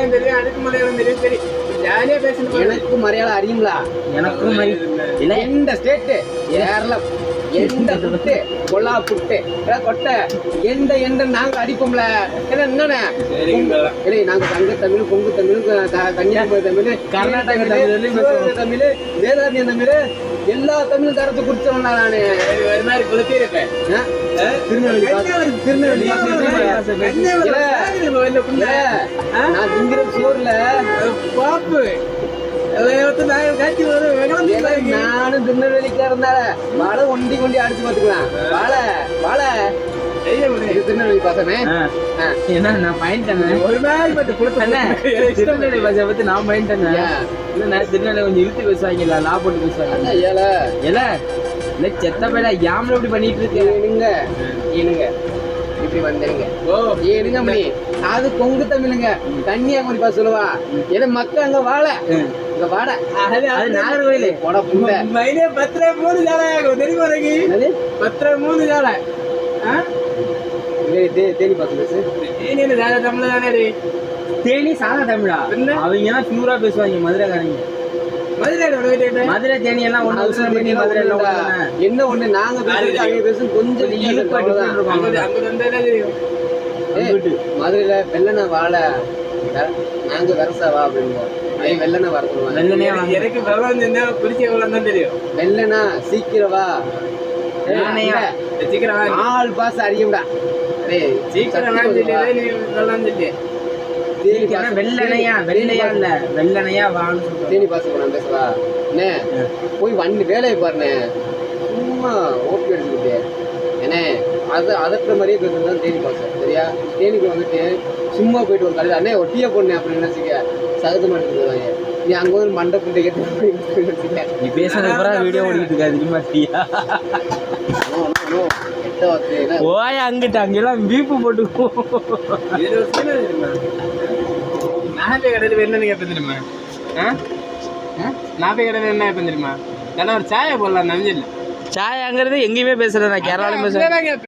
மலையாளம் தெரியும், அதுக்கு மலையாளம் தெரியும். சரி ஜாலியா பேசணும். எனக்கு மலையாளம் அறியுங்களா? எனக்கும் இல்ல எந்த ஸ்டேட்டு கேரளா எந்த புட்டு கொல்லா புட்டு கொட்டை எந்த எந்த நாங்க அடிப்போம்ல. ஏன்னா என்னண்ணே இல்லை நாங்க தங்க தமிழ் கொங்கு தமிழ் கன்னியாகுமரி தமிழ் கர்நாடக தமிழ் வேதாந்திய தமிழ் எல்லா தமிழ் தரத்தை குடிச்சவன்ல நானு ஒரு மாதிரி குளிர்ச்சி இருப்பேன். திருநெல்வேலி நான் திங்கிற சோறுல பாப்பு நானும் திருநெல்வேலிக்காரனால வாழை ஒண்டி கொண்டி அடிச்சு பாத்துக்கலாம். வாழை திருநெல்வேலி பாசமே என்ன நான் பயன்ட்டேன். ஒரு நாள் பட்டு திருநெல்வேலி பாஷை பத்தி நான் பயன்ட்டேன். இல்ல திருநெல்வேலி கொஞ்சம் இழுத்து பேசுவாங்கல்ல, லா போட்டு பேசுவாங்க. இல்ல செத்த பேடா யாமல இப்படி பண்ணிட்டு இருக்கு. ஏனுங்க இப்படி வந்துருங்க. ஏனுங்க மணி அது கொங்கு தமிழுங்க. கன்னியாகுமரி பாச சொல்லுவா. ஏன்னா மக்கள் அங்க வாழை இங்க வாடை அது நாகர்கோயில் போட புண்டை மைனே 13 ஜாலை தெரியுமா? எனக்கு 13 ஜாலை தேனி பாச பேசு. தேனி ஜாலை தமிழ் தானே. தேனி சாதா தமிழா? அவங்க எல்லாம் பியூரா பேசுவாங்க மதுரைக்காரங்க. மதுரை தேனி எல்லாம் என்ன ஒண்ணு நாங்க பேசுறது கொஞ்சம் மதுரையில வெள்ளன வாழை நாங்க வரசாவா அப்படின்போம். வெள்ளன வரணும். எனக்கு வெள்ளம் குறிச்சி எவ்வளவு தான் தெரியும். வெள்ளனா சீக்கிரவா சீக்கிரம் ஆள் பாச அறியும்டா. சீக்கிரம் வெள்ளனையா வெள்ளையா இல்ல வெள்ளனையா வாங்க. தேனி பாச நான் பேசவா என்ன போய் வண்டி வேலையை பாருண்ணே. சும்மா ஓப்பி எடுத்துக்கிட்டு ஏன்னே அது அதற்ற மாதிரியே பேசுறது தேனி பாச. சரியா? தேனிக்கு வந்துட்டு சும்மா போயிட்டு ஒரு கடையில் அண்ணே ஒட்டியே போடனே அப்படின்னு நினைச்சிக்க சகஜமா எடுத்துருவாங்க. நீ அங்க வந்து மண்டை புண்டை கேட்டு நீ பேசுறது வீடியோ ஓடிக்கிட்டு இருக்காது மாட்டியா? ஓய அங்கிட்ட அங்கெல்லாம் வீப்பு போட்டு நாப்பை கடையில் என்னன்னு கேட்பேன் தெரியுமா? நாப்பை கடையில் என்ன கேட்பேன் தெரியுமா? ஒரு சாயை போடலாம் நம்பில்லை. சாயாங்கிறது எங்கேயுமே பேசுறேன். நான் கேரளாலும் பேசுறேன்.